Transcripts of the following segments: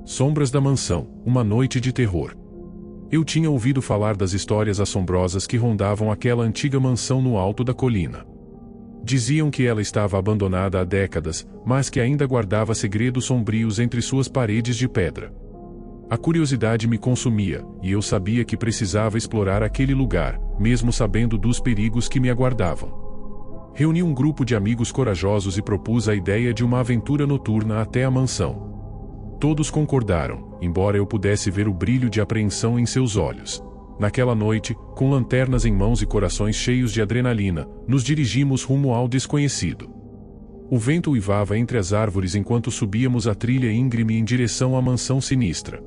Sombras da Mansão, uma noite de terror. Eu tinha ouvido falar das histórias assombrosas que rondavam aquela antiga mansão no alto da colina. Diziam que ela estava abandonada há décadas, mas que ainda guardava segredos sombrios entre suas paredes de pedra. A curiosidade me consumia, e eu sabia que precisava explorar aquele lugar, mesmo sabendo dos perigos que me aguardavam. Reuni um grupo de amigos corajosos e propus a ideia de uma aventura noturna até a mansão. Todos concordaram, embora eu pudesse ver o brilho de apreensão em seus olhos. Naquela noite, com lanternas em mãos e corações cheios de adrenalina, nos dirigimos rumo ao desconhecido. O vento uivava entre as árvores enquanto subíamos a trilha íngreme em direção à mansão sinistra.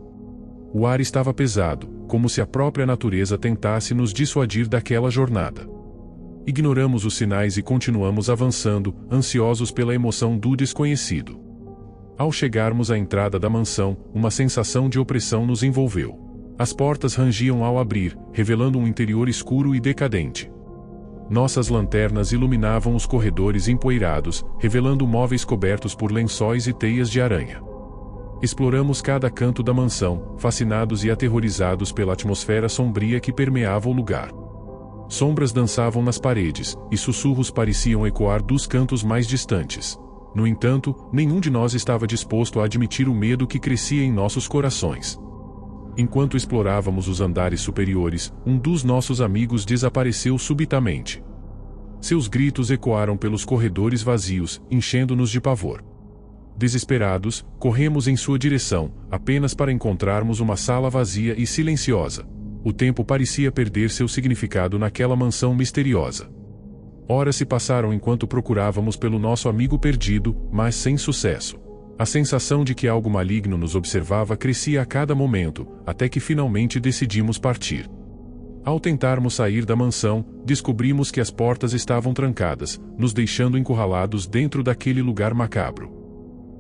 O ar estava pesado, como se a própria natureza tentasse nos dissuadir daquela jornada. Ignoramos os sinais e continuamos avançando, ansiosos pela emoção do desconhecido. Ao chegarmos à entrada da mansão, uma sensação de opressão nos envolveu. As portas rangiam ao abrir, revelando um interior escuro e decadente. Nossas lanternas iluminavam os corredores empoeirados, revelando móveis cobertos por lençóis e teias de aranha. Exploramos cada canto da mansão, fascinados e aterrorizados pela atmosfera sombria que permeava o lugar. Sombras dançavam nas paredes, e sussurros pareciam ecoar dos cantos mais distantes. No entanto, nenhum de nós estava disposto a admitir o medo que crescia em nossos corações. Enquanto explorávamos os andares superiores, um dos nossos amigos desapareceu subitamente. Seus gritos ecoaram pelos corredores vazios, enchendo-nos de pavor. Desesperados, corremos em sua direção, apenas para encontrarmos uma sala vazia e silenciosa. O tempo parecia perder seu significado naquela mansão misteriosa. Horas se passaram enquanto procurávamos pelo nosso amigo perdido, mas sem sucesso. A sensação de que algo maligno nos observava crescia a cada momento, até que finalmente decidimos partir. Ao tentarmos sair da mansão, descobrimos que as portas estavam trancadas, nos deixando encurralados dentro daquele lugar macabro.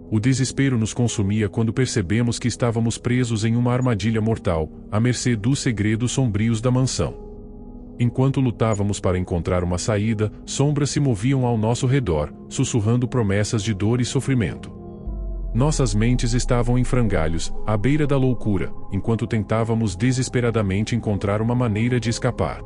O desespero nos consumia quando percebemos que estávamos presos em uma armadilha mortal, à mercê dos segredos sombrios da mansão. Enquanto lutávamos para encontrar uma saída, sombras se moviam ao nosso redor, sussurrando promessas de dor e sofrimento. Nossas mentes estavam em frangalhos, à beira da loucura, enquanto tentávamos desesperadamente encontrar uma maneira de escapar.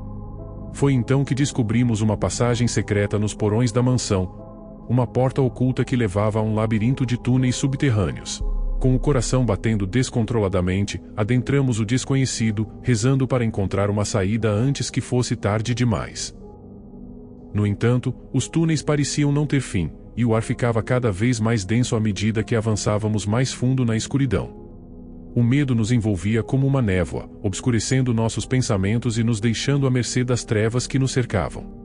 Foi então que descobrimos uma passagem secreta nos porões da mansão, uma porta oculta que levava a um labirinto de túneis subterrâneos. Com o coração batendo descontroladamente, adentramos o desconhecido, rezando para encontrar uma saída antes que fosse tarde demais. No entanto, os túneis pareciam não ter fim, e o ar ficava cada vez mais denso à medida que avançávamos mais fundo na escuridão. O medo nos envolvia como uma névoa, obscurecendo nossos pensamentos e nos deixando à mercê das trevas que nos cercavam.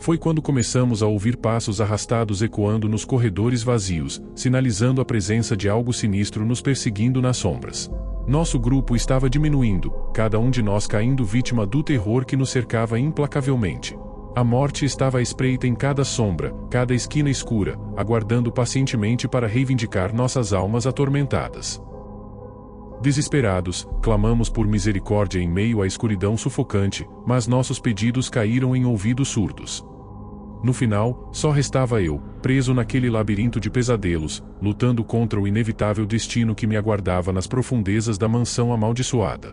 Foi quando começamos a ouvir passos arrastados ecoando nos corredores vazios, sinalizando a presença de algo sinistro nos perseguindo nas sombras. Nosso grupo estava diminuindo, cada um de nós caindo vítima do terror que nos cercava implacavelmente. A morte estava à espreita em cada sombra, cada esquina escura, aguardando pacientemente para reivindicar nossas almas atormentadas. Desesperados, clamamos por misericórdia em meio à escuridão sufocante, mas nossos pedidos caíram em ouvidos surdos. No final, só restava eu, preso naquele labirinto de pesadelos, lutando contra o inevitável destino que me aguardava nas profundezas da mansão amaldiçoada.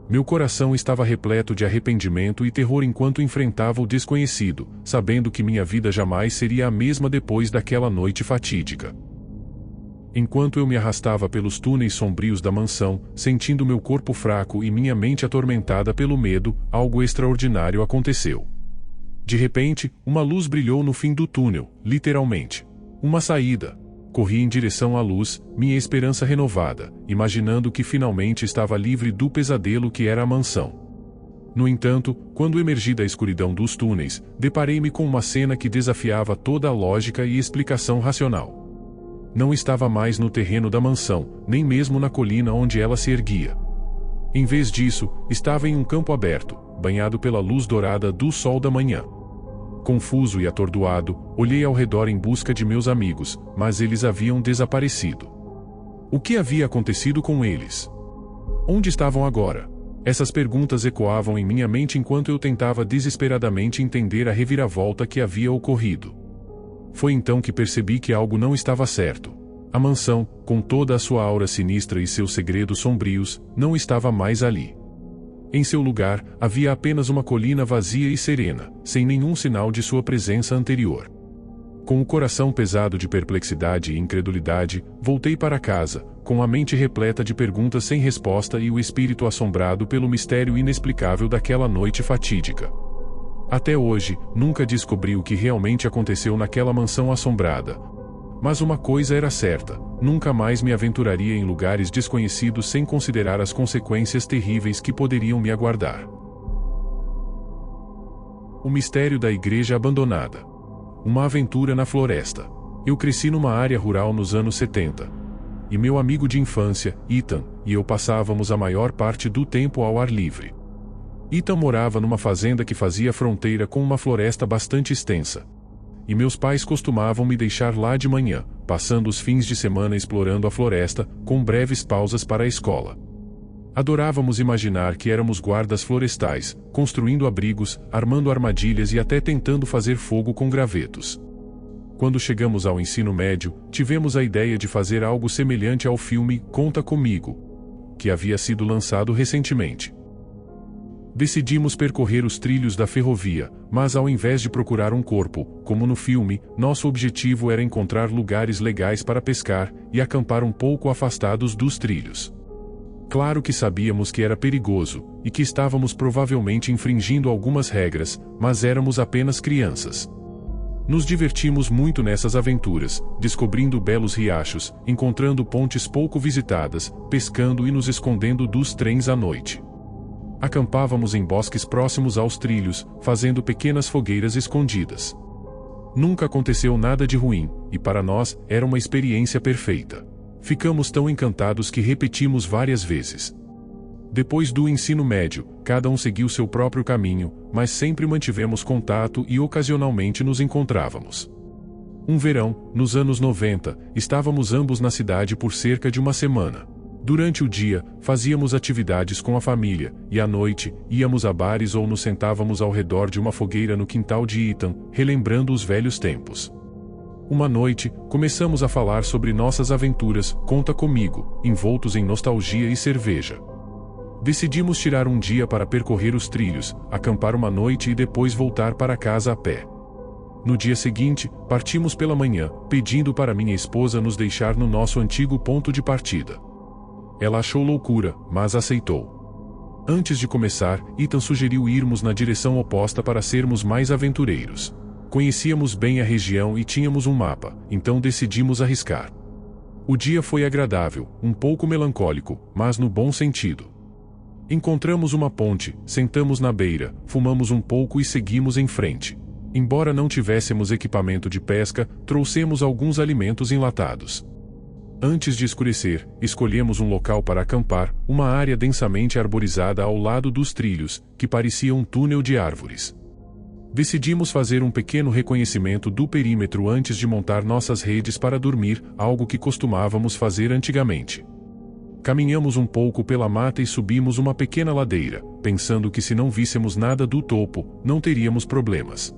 Meu coração estava repleto de arrependimento e terror enquanto enfrentava o desconhecido, sabendo que minha vida jamais seria a mesma depois daquela noite fatídica. Enquanto eu me arrastava pelos túneis sombrios da mansão, sentindo meu corpo fraco e minha mente atormentada pelo medo, algo extraordinário aconteceu. De repente, uma luz brilhou no fim do túnel, literalmente. Uma saída. Corri em direção à luz, minha esperança renovada, imaginando que finalmente estava livre do pesadelo que era a mansão. No entanto, quando emergi da escuridão dos túneis, deparei-me com uma cena que desafiava toda a lógica e explicação racional. Não estava mais no terreno da mansão, nem mesmo na colina onde ela se erguia. Em vez disso, estava em um campo aberto, banhado pela luz dourada do sol da manhã. Confuso e atordoado, olhei ao redor em busca de meus amigos, mas eles haviam desaparecido. O que havia acontecido com eles? Onde estavam agora? Essas perguntas ecoavam em minha mente enquanto eu tentava desesperadamente entender a reviravolta que havia ocorrido. Foi então que percebi que algo não estava certo. A mansão, com toda a sua aura sinistra e seus segredos sombrios, não estava mais ali. Em seu lugar, havia apenas uma colina vazia e serena, sem nenhum sinal de sua presença anterior. Com o coração pesado de perplexidade e incredulidade, voltei para casa, com a mente repleta de perguntas sem resposta e o espírito assombrado pelo mistério inexplicável daquela noite fatídica. Até hoje, nunca descobri o que realmente aconteceu naquela mansão assombrada. Mas uma coisa era certa: nunca mais me aventuraria em lugares desconhecidos sem considerar as consequências terríveis que poderiam me aguardar. O mistério da igreja abandonada. Uma aventura na floresta. Eu cresci numa área rural nos anos 70. E meu amigo de infância, Ethan, e eu passávamos a maior parte do tempo ao ar livre. Ethan morava numa fazenda que fazia fronteira com uma floresta bastante extensa. E meus pais costumavam me deixar lá de manhã, passando os fins de semana explorando a floresta, com breves pausas para a escola. Adorávamos imaginar que éramos guardas florestais, construindo abrigos, armando armadilhas e até tentando fazer fogo com gravetos. Quando chegamos ao ensino médio, tivemos a ideia de fazer algo semelhante ao filme Conta Comigo, que havia sido lançado recentemente. Decidimos percorrer os trilhos da ferrovia, mas ao invés de procurar um corpo, como no filme, nosso objetivo era encontrar lugares legais para pescar e acampar um pouco afastados dos trilhos. Claro que sabíamos que era perigoso, e que estávamos provavelmente infringindo algumas regras, mas éramos apenas crianças. Nos divertimos muito nessas aventuras, descobrindo belos riachos, encontrando pontes pouco visitadas, pescando e nos escondendo dos trens à noite. Acampávamos em bosques próximos aos trilhos, fazendo pequenas fogueiras escondidas. Nunca aconteceu nada de ruim, e para nós, era uma experiência perfeita. Ficamos tão encantados que repetimos várias vezes. Depois do ensino médio, cada um seguiu seu próprio caminho, mas sempre mantivemos contato e ocasionalmente nos encontrávamos. Um verão, nos anos 90, estávamos ambos na cidade por cerca de uma semana. Durante o dia, fazíamos atividades com a família, e à noite, íamos a bares ou nos sentávamos ao redor de uma fogueira no quintal de Ethan, relembrando os velhos tempos. Uma noite, começamos a falar sobre nossas aventuras, Conta Comigo, envoltos em nostalgia e cerveja. Decidimos tirar um dia para percorrer os trilhos, acampar uma noite e depois voltar para casa a pé. No dia seguinte, partimos pela manhã, pedindo para minha esposa nos deixar no nosso antigo ponto de partida. Ela achou loucura, mas aceitou. Antes de começar, Ethan sugeriu irmos na direção oposta para sermos mais aventureiros. Conhecíamos bem a região e tínhamos um mapa, então decidimos arriscar. O dia foi agradável, um pouco melancólico, mas no bom sentido. Encontramos uma ponte, sentamos na beira, fumamos um pouco e seguimos em frente. Embora não tivéssemos equipamento de pesca, trouxemos alguns alimentos enlatados. Antes de escurecer, escolhemos um local para acampar, uma área densamente arborizada ao lado dos trilhos, que parecia um túnel de árvores. Decidimos fazer um pequeno reconhecimento do perímetro antes de montar nossas redes para dormir, algo que costumávamos fazer antigamente. Caminhamos um pouco pela mata e subimos uma pequena ladeira, pensando que se não víssemos nada do topo, não teríamos problemas.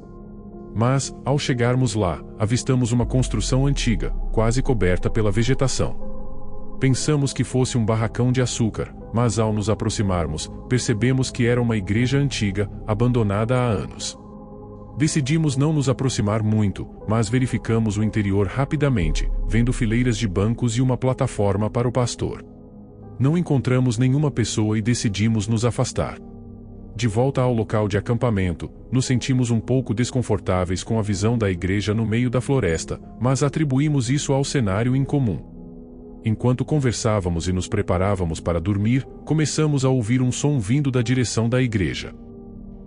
Mas, ao chegarmos lá, avistamos uma construção antiga, quase coberta pela vegetação. Pensamos que fosse um barracão de açúcar, mas ao nos aproximarmos, percebemos que era uma igreja antiga, abandonada há anos. Decidimos não nos aproximar muito, mas verificamos o interior rapidamente, vendo fileiras de bancos e uma plataforma para o pastor. Não encontramos nenhuma pessoa e decidimos nos afastar. De volta ao local de acampamento, nos sentimos um pouco desconfortáveis com a visão da igreja no meio da floresta, mas atribuímos isso ao cenário incomum. Enquanto conversávamos e nos preparávamos para dormir, começamos a ouvir um som vindo da direção da igreja.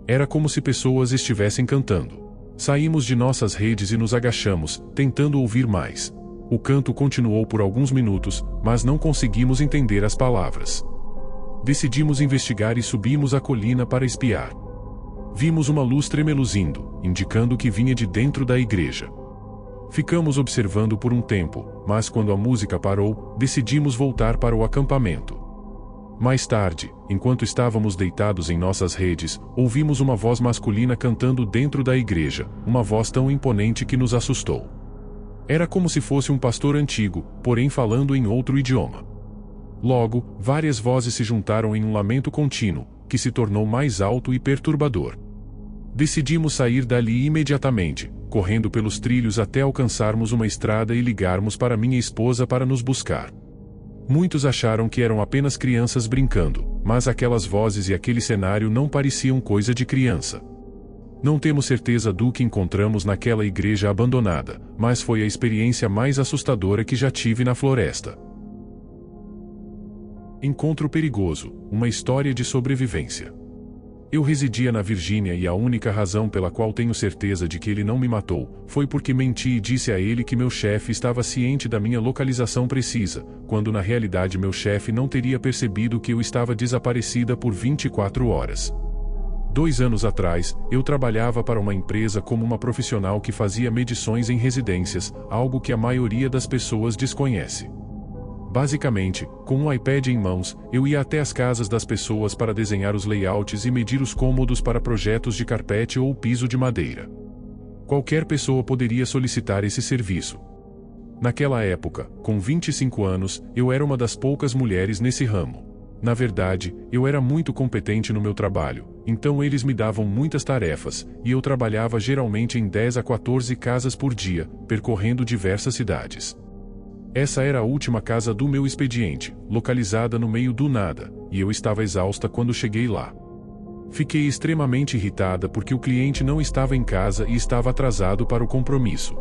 Era como se pessoas estivessem cantando. Saímos de nossas redes e nos agachamos, tentando ouvir mais. O canto continuou por alguns minutos, mas não conseguimos entender as palavras. Decidimos investigar e subimos a colina para espiar. Vimos uma luz tremeluzindo, indicando que vinha de dentro da igreja. Ficamos observando por um tempo, mas quando a música parou, decidimos voltar para o acampamento. Mais tarde, enquanto estávamos deitados em nossas redes, ouvimos uma voz masculina cantando dentro da igreja, uma voz tão imponente que nos assustou. Era como se fosse um pastor antigo, porém falando em outro idioma. Logo, várias vozes se juntaram em um lamento contínuo, que se tornou mais alto e perturbador. Decidimos sair dali imediatamente, correndo pelos trilhos até alcançarmos uma estrada e ligarmos para minha esposa para nos buscar. Muitos acharam que eram apenas crianças brincando, mas aquelas vozes e aquele cenário não pareciam coisa de criança. Não temos certeza do que encontramos naquela igreja abandonada, mas foi a experiência mais assustadora que já tive na floresta. Encontro perigoso, uma história de sobrevivência. Eu residia na Virgínia e a única razão pela qual tenho certeza de que ele não me matou, foi porque menti e disse a ele que meu chefe estava ciente da minha localização precisa, quando na realidade meu chefe não teria percebido que eu estava desaparecida por 24 horas. 2 anos atrás, eu trabalhava para uma empresa como uma profissional que fazia medições em residências, algo que a maioria das pessoas desconhece. Basicamente, com um iPad em mãos, eu ia até as casas das pessoas para desenhar os layouts e medir os cômodos para projetos de carpete ou piso de madeira. Qualquer pessoa poderia solicitar esse serviço. Naquela época, com 25 anos, eu era uma das poucas mulheres nesse ramo. Na verdade, eu era muito competente no meu trabalho, então eles me davam muitas tarefas, e eu trabalhava geralmente em 10 a 14 casas por dia, percorrendo diversas cidades. Essa era a última casa do meu expediente, localizada no meio do nada, e eu estava exausta quando cheguei lá. Fiquei extremamente irritada porque o cliente não estava em casa e estava atrasado para o compromisso.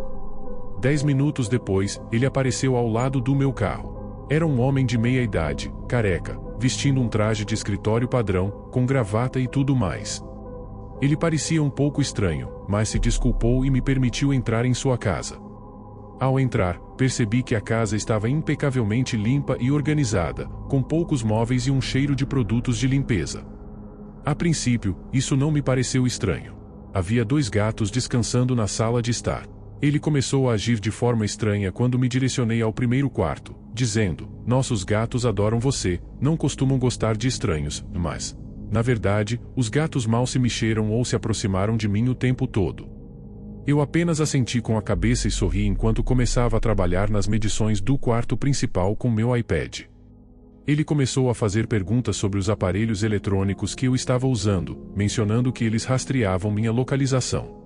10 minutos depois, ele apareceu ao lado do meu carro. Era um homem de meia idade, careca, vestindo um traje de escritório padrão, com gravata e tudo mais. Ele parecia um pouco estranho, mas se desculpou e me permitiu entrar em sua casa. Ao entrar, percebi que a casa estava impecavelmente limpa e organizada, com poucos móveis e um cheiro de produtos de limpeza. A princípio, isso não me pareceu estranho. Havia 2 gatos descansando na sala de estar. Ele começou a agir de forma estranha quando me direcionei ao primeiro quarto, dizendo: "Nossos gatos adoram você, não costumam gostar de estranhos, mas, na verdade, os gatos mal se mexeram ou se aproximaram de mim o tempo todo." Eu apenas assenti com a cabeça e sorri enquanto começava a trabalhar nas medições do quarto principal com meu iPad. Ele começou a fazer perguntas sobre os aparelhos eletrônicos que eu estava usando, mencionando que eles rastreavam minha localização.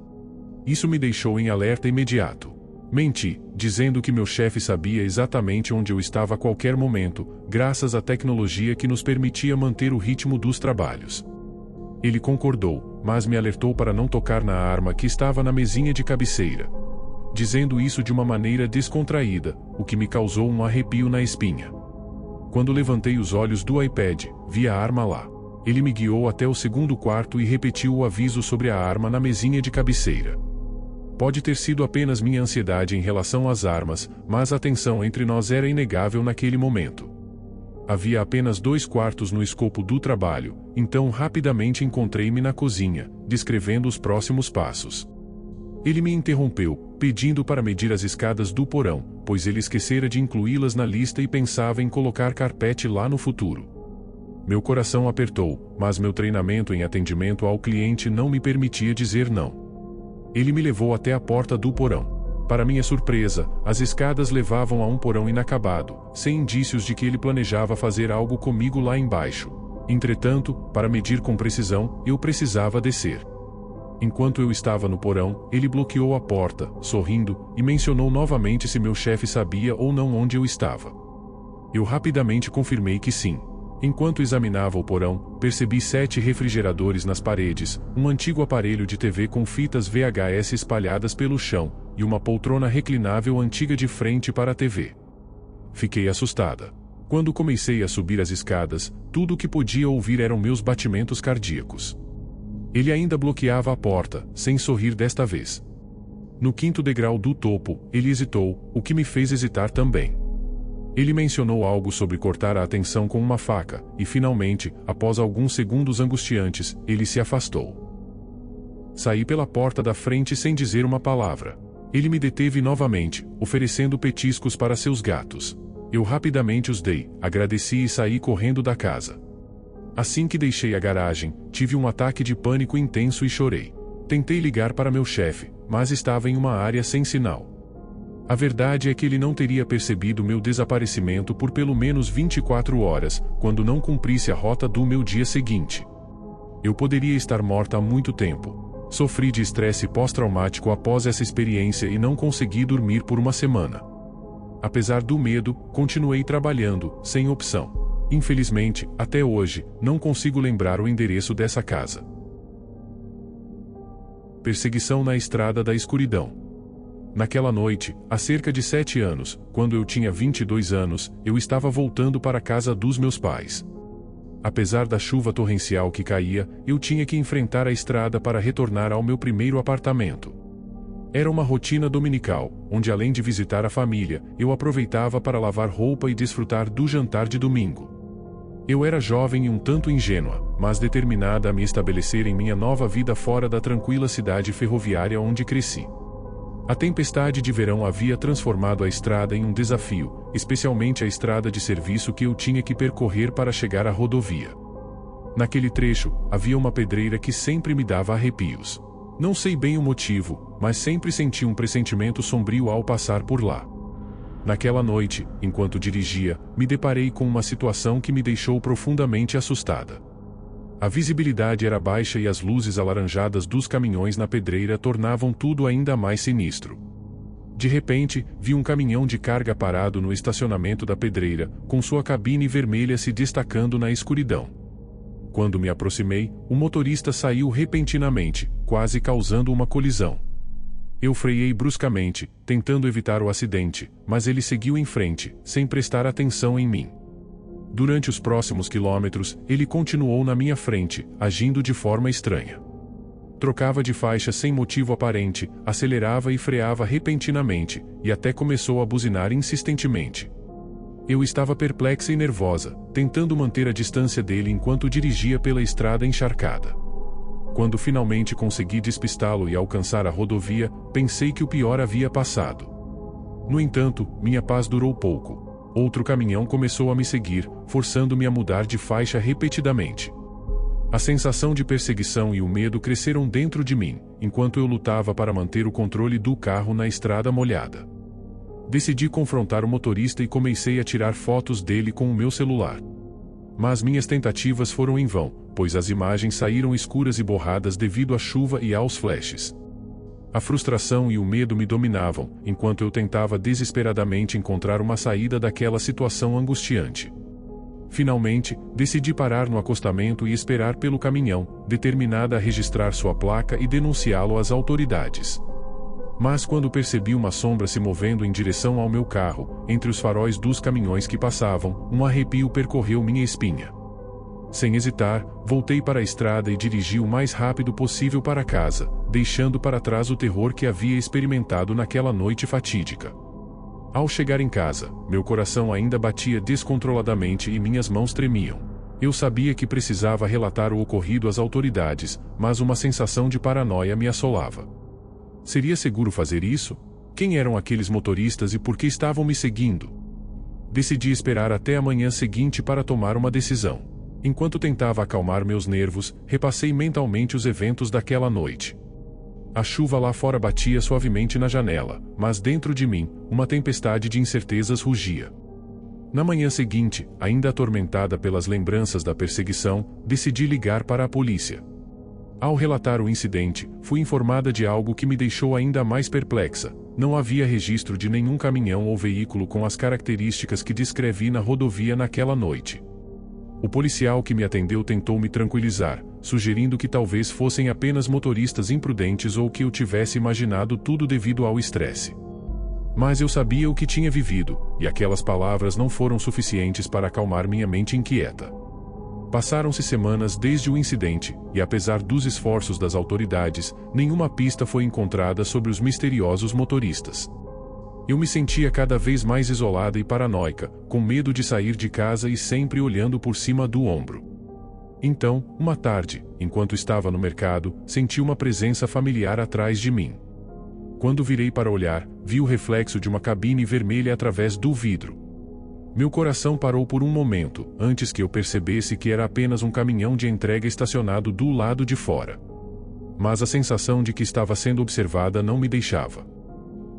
Isso me deixou em alerta imediato. Menti, dizendo que meu chefe sabia exatamente onde eu estava a qualquer momento, graças à tecnologia que nos permitia manter o ritmo dos trabalhos. Ele concordou, mas me alertou para não tocar na arma que estava na mesinha de cabeceira. Dizendo isso de uma maneira descontraída, o que me causou um arrepio na espinha. Quando levantei os olhos do iPad, vi a arma lá. Ele me guiou até o segundo quarto e repetiu o aviso sobre a arma na mesinha de cabeceira. Pode ter sido apenas minha ansiedade em relação às armas, mas a tensão entre nós era inegável naquele momento. Havia apenas 2 quartos no escopo do trabalho, então rapidamente encontrei-me na cozinha, descrevendo os próximos passos. Ele me interrompeu, pedindo para medir as escadas do porão, pois ele esquecera de incluí-las na lista e pensava em colocar carpete lá no futuro. Meu coração apertou, mas meu treinamento em atendimento ao cliente não me permitia dizer não. Ele me levou até a porta do porão. Para minha surpresa, as escadas levavam a um porão inacabado, sem indícios de que ele planejava fazer algo comigo lá embaixo. Entretanto, para medir com precisão, eu precisava descer. Enquanto eu estava no porão, ele bloqueou a porta, sorrindo, e mencionou novamente se meu chefe sabia ou não onde eu estava. Eu rapidamente confirmei que sim. Enquanto examinava o porão, percebi 7 refrigeradores nas paredes, um antigo aparelho de TV com fitas VHS espalhadas pelo chão, e uma poltrona reclinável antiga de frente para a TV. Fiquei assustada. Quando comecei a subir as escadas, tudo o que podia ouvir eram meus batimentos cardíacos. Ele ainda bloqueava a porta, sem sorrir desta vez. No 5º degrau do topo, ele hesitou, o que me fez hesitar também. Ele mencionou algo sobre cortar a atenção com uma faca, e finalmente, após alguns segundos angustiantes, ele se afastou. Saí pela porta da frente sem dizer uma palavra. Ele me deteve novamente, oferecendo petiscos para seus gatos. Eu rapidamente os dei, agradeci e saí correndo da casa. Assim que deixei a garagem, tive um ataque de pânico intenso e chorei. Tentei ligar para meu chefe, mas estava em uma área sem sinal. A verdade é que ele não teria percebido meu desaparecimento por pelo menos 24 horas, quando não cumprisse a rota do meu dia seguinte. Eu poderia estar morta há muito tempo. Sofri de estresse pós-traumático após essa experiência e não consegui dormir por uma semana. Apesar do medo, continuei trabalhando, sem opção. Infelizmente, até hoje, não consigo lembrar o endereço dessa casa. Perseguição na estrada da escuridão. Naquela noite, há cerca de 7 anos, quando eu tinha 22 anos, eu estava voltando para a casa dos meus pais. Apesar da chuva torrencial que caía, eu tinha que enfrentar a estrada para retornar ao meu primeiro apartamento. Era uma rotina dominical, onde além de visitar a família, eu aproveitava para lavar roupa e desfrutar do jantar de domingo. Eu era jovem e um tanto ingênua, mas determinada a me estabelecer em minha nova vida fora da tranquila cidade ferroviária onde cresci. A tempestade de verão havia transformado a estrada em um desafio, especialmente a estrada de serviço que eu tinha que percorrer para chegar à rodovia. Naquele trecho, havia uma pedreira que sempre me dava arrepios. Não sei bem o motivo, mas sempre senti um pressentimento sombrio ao passar por lá. Naquela noite, enquanto dirigia, me deparei com uma situação que me deixou profundamente assustada. A visibilidade era baixa e as luzes alaranjadas dos caminhões na pedreira tornavam tudo ainda mais sinistro. De repente, vi um caminhão de carga parado no estacionamento da pedreira, com sua cabine vermelha se destacando na escuridão. Quando me aproximei, o motorista saiu repentinamente, quase causando uma colisão. Eu freiei bruscamente, tentando evitar o acidente, mas ele seguiu em frente, sem prestar atenção em mim. Durante os próximos quilômetros, ele continuou na minha frente, agindo de forma estranha. Trocava de faixa sem motivo aparente, acelerava e freava repentinamente, e até começou a buzinar insistentemente. Eu estava perplexa e nervosa, tentando manter a distância dele enquanto dirigia pela estrada encharcada. Quando finalmente consegui despistá-lo e alcançar a rodovia, pensei que o pior havia passado. No entanto, minha paz durou pouco. Outro caminhão começou a me seguir, forçando-me a mudar de faixa repetidamente. A sensação de perseguição e o medo cresceram dentro de mim, enquanto eu lutava para manter o controle do carro na estrada molhada. Decidi confrontar o motorista e comecei a tirar fotos dele com o meu celular. Mas minhas tentativas foram em vão, pois as imagens saíram escuras e borradas devido à chuva e aos flashes. A frustração e o medo me dominavam, enquanto eu tentava desesperadamente encontrar uma saída daquela situação angustiante. Finalmente, decidi parar no acostamento e esperar pelo caminhão, determinada a registrar sua placa e denunciá-lo às autoridades. Mas quando percebi uma sombra se movendo em direção ao meu carro, entre os faróis dos caminhões que passavam, um arrepio percorreu minha espinha. Sem hesitar, voltei para a estrada e dirigi o mais rápido possível para casa, deixando para trás o terror que havia experimentado naquela noite fatídica. Ao chegar em casa, meu coração ainda batia descontroladamente e minhas mãos tremiam. Eu sabia que precisava relatar o ocorrido às autoridades, mas uma sensação de paranoia me assolava. Seria seguro fazer isso? Quem eram aqueles motoristas e por que estavam me seguindo? Decidi esperar até a manhã seguinte para tomar uma decisão. Enquanto tentava acalmar meus nervos, repassei mentalmente os eventos daquela noite. A chuva lá fora batia suavemente na janela, mas dentro de mim, uma tempestade de incertezas rugia. Na manhã seguinte, ainda atormentada pelas lembranças da perseguição, decidi ligar para a polícia. Ao relatar o incidente, fui informada de algo que me deixou ainda mais perplexa. Não havia registro de nenhum caminhão ou veículo com as características que descrevi na rodovia naquela noite. O policial que me atendeu tentou me tranquilizar, sugerindo que talvez fossem apenas motoristas imprudentes ou que eu tivesse imaginado tudo devido ao estresse. Mas eu sabia o que tinha vivido, e aquelas palavras não foram suficientes para acalmar minha mente inquieta. Passaram-se semanas desde o incidente, e apesar dos esforços das autoridades, nenhuma pista foi encontrada sobre os misteriosos motoristas. Eu me sentia cada vez mais isolada e paranoica, com medo de sair de casa e sempre olhando por cima do ombro. Então, uma tarde, enquanto estava no mercado, senti uma presença familiar atrás de mim. Quando virei para olhar, vi o reflexo de uma cabine vermelha através do vidro. Meu coração parou por um momento, antes que eu percebesse que era apenas um caminhão de entrega estacionado do lado de fora. Mas a sensação de que estava sendo observada não me deixava.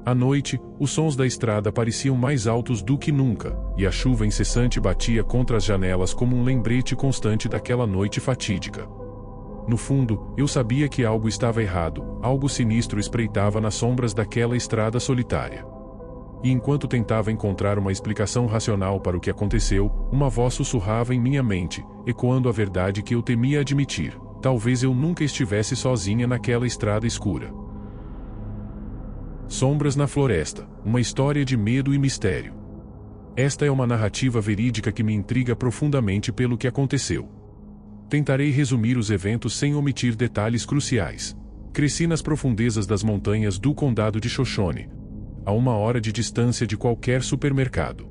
À noite, os sons da estrada pareciam mais altos do que nunca, e a chuva incessante batia contra as janelas como um lembrete constante daquela noite fatídica. No fundo, eu sabia que algo estava errado, algo sinistro espreitava nas sombras daquela estrada solitária. E enquanto tentava encontrar uma explicação racional para o que aconteceu, uma voz sussurrava em minha mente, ecoando a verdade que eu temia admitir: talvez eu nunca estivesse sozinha naquela estrada escura. Sombras na Floresta, uma história de medo e mistério. Esta é uma narrativa verídica que me intriga profundamente pelo que aconteceu. Tentarei resumir os eventos sem omitir detalhes cruciais. Cresci nas profundezas das montanhas do condado de Shoshone, a 1 hora de distância de qualquer supermercado.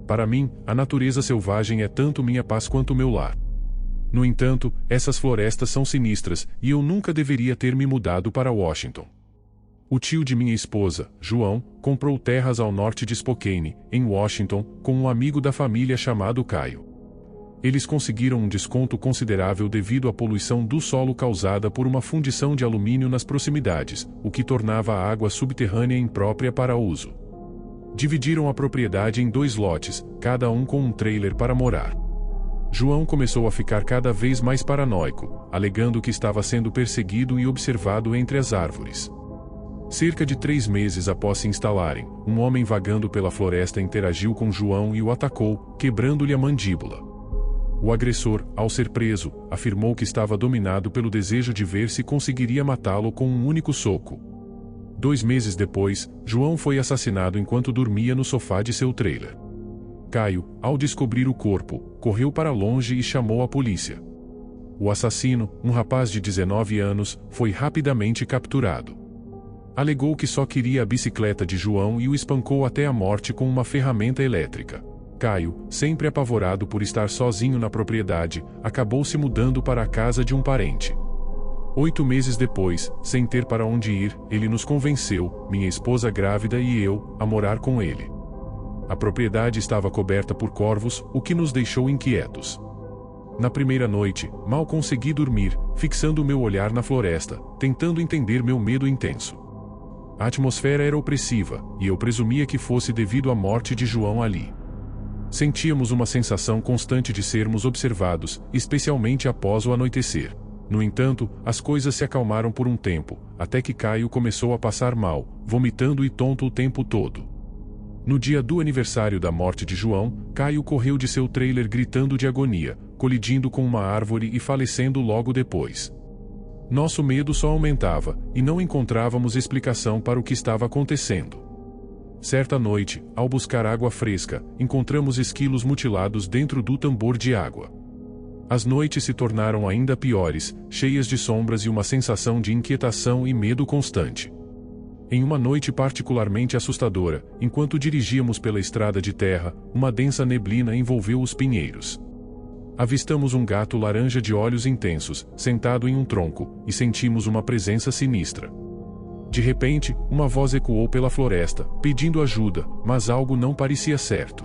Para mim, a natureza selvagem é tanto minha paz quanto meu lar. No entanto, essas florestas são sinistras, e eu nunca deveria ter me mudado para Washington. O tio de minha esposa, João, comprou terras ao norte de Spokane, em Washington, com um amigo da família chamado Caio. Eles conseguiram um desconto considerável devido à poluição do solo causada por uma fundição de alumínio nas proximidades, o que tornava a água subterrânea imprópria para uso. Dividiram a propriedade em 2 lotes, cada um com um trailer para morar. João começou a ficar cada vez mais paranoico, alegando que estava sendo perseguido e observado entre as árvores. Cerca de 3 meses após se instalarem, um homem vagando pela floresta interagiu com João e o atacou, quebrando-lhe a mandíbula. O agressor, ao ser preso, afirmou que estava dominado pelo desejo de ver se conseguiria matá-lo com um único soco. 2 meses depois, João foi assassinado enquanto dormia no sofá de seu trailer. Caio, ao descobrir o corpo, correu para longe e chamou a polícia. O assassino, um rapaz de 19 anos, foi rapidamente capturado. Alegou que só queria a bicicleta de João e o espancou até a morte com uma ferramenta elétrica. Caio, sempre apavorado por estar sozinho na propriedade, acabou se mudando para a casa de um parente. 8 meses depois, sem ter para onde ir, ele nos convenceu, minha esposa grávida e eu, a morar com ele. A propriedade estava coberta por corvos, o que nos deixou inquietos. Na primeira noite, mal consegui dormir, fixando meu olhar na floresta, tentando entender meu medo intenso. A atmosfera era opressiva, e eu presumia que fosse devido à morte de João ali. Sentíamos uma sensação constante de sermos observados, especialmente após o anoitecer. No entanto, as coisas se acalmaram por um tempo, até que Caio começou a passar mal, vomitando e tonto o tempo todo. No dia do aniversário da morte de João, Caio correu de seu trailer gritando de agonia, colidindo com uma árvore e falecendo logo depois. Nosso medo só aumentava, e não encontrávamos explicação para o que estava acontecendo. Certa noite, ao buscar água fresca, encontramos esquilos mutilados dentro do tambor de água. As noites se tornaram ainda piores, cheias de sombras e uma sensação de inquietação e medo constante. Em uma noite particularmente assustadora, enquanto dirigíamos pela estrada de terra, uma densa neblina envolveu os pinheiros. Avistamos um gato laranja de olhos intensos, sentado em um tronco, e sentimos uma presença sinistra. De repente, uma voz ecoou pela floresta, pedindo ajuda, mas algo não parecia certo.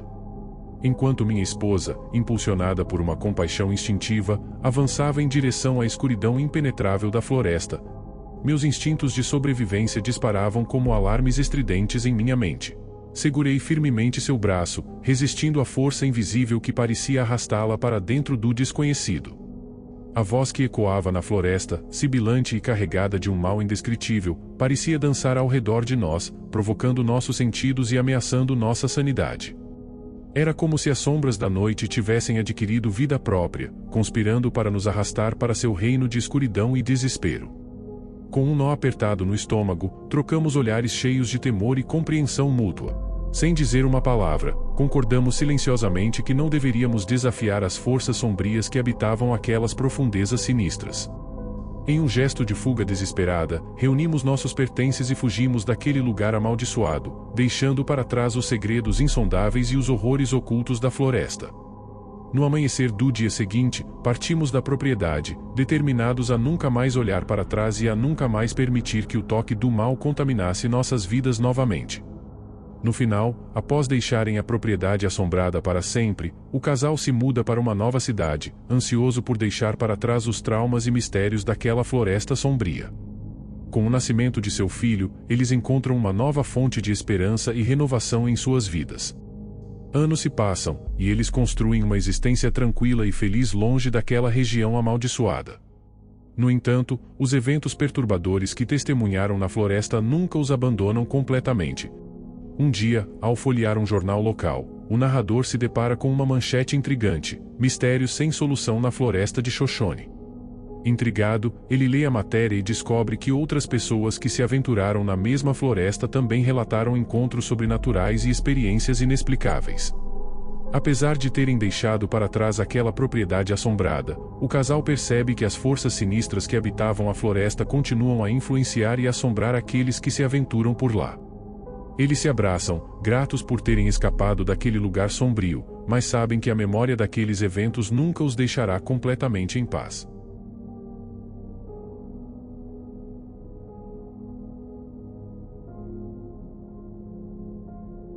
Enquanto minha esposa, impulsionada por uma compaixão instintiva, avançava em direção à escuridão impenetrável da floresta, meus instintos de sobrevivência disparavam como alarmes estridentes em minha mente. Segurei firmemente seu braço, resistindo à força invisível que parecia arrastá-la para dentro do desconhecido. A voz que ecoava na floresta, sibilante e carregada de um mal indescritível, parecia dançar ao redor de nós, provocando nossos sentidos e ameaçando nossa sanidade. Era como se as sombras da noite tivessem adquirido vida própria, conspirando para nos arrastar para seu reino de escuridão e desespero. Com um nó apertado no estômago, trocamos olhares cheios de temor e compreensão mútua. Sem dizer uma palavra, concordamos silenciosamente que não deveríamos desafiar as forças sombrias que habitavam aquelas profundezas sinistras. Em um gesto de fuga desesperada, reunimos nossos pertences e fugimos daquele lugar amaldiçoado, deixando para trás os segredos insondáveis e os horrores ocultos da floresta. No amanhecer do dia seguinte, partimos da propriedade, determinados a nunca mais olhar para trás e a nunca mais permitir que o toque do mal contaminasse nossas vidas novamente. No final, após deixarem a propriedade assombrada para sempre, o casal se muda para uma nova cidade, ansioso por deixar para trás os traumas e mistérios daquela floresta sombria. Com o nascimento de seu filho, eles encontram uma nova fonte de esperança e renovação em suas vidas. Anos se passam, e eles construem uma existência tranquila e feliz longe daquela região amaldiçoada. No entanto, os eventos perturbadores que testemunharam na floresta nunca os abandonam completamente. Um dia, ao folhear um jornal local, o narrador se depara com uma manchete intrigante: mistérios sem solução na floresta de Shoshone. Intrigado, ele lê a matéria e descobre que outras pessoas que se aventuraram na mesma floresta também relataram encontros sobrenaturais e experiências inexplicáveis. Apesar de terem deixado para trás aquela propriedade assombrada, o casal percebe que as forças sinistras que habitavam a floresta continuam a influenciar e assombrar aqueles que se aventuram por lá. Eles se abraçam, gratos por terem escapado daquele lugar sombrio, mas sabem que a memória daqueles eventos nunca os deixará completamente em paz.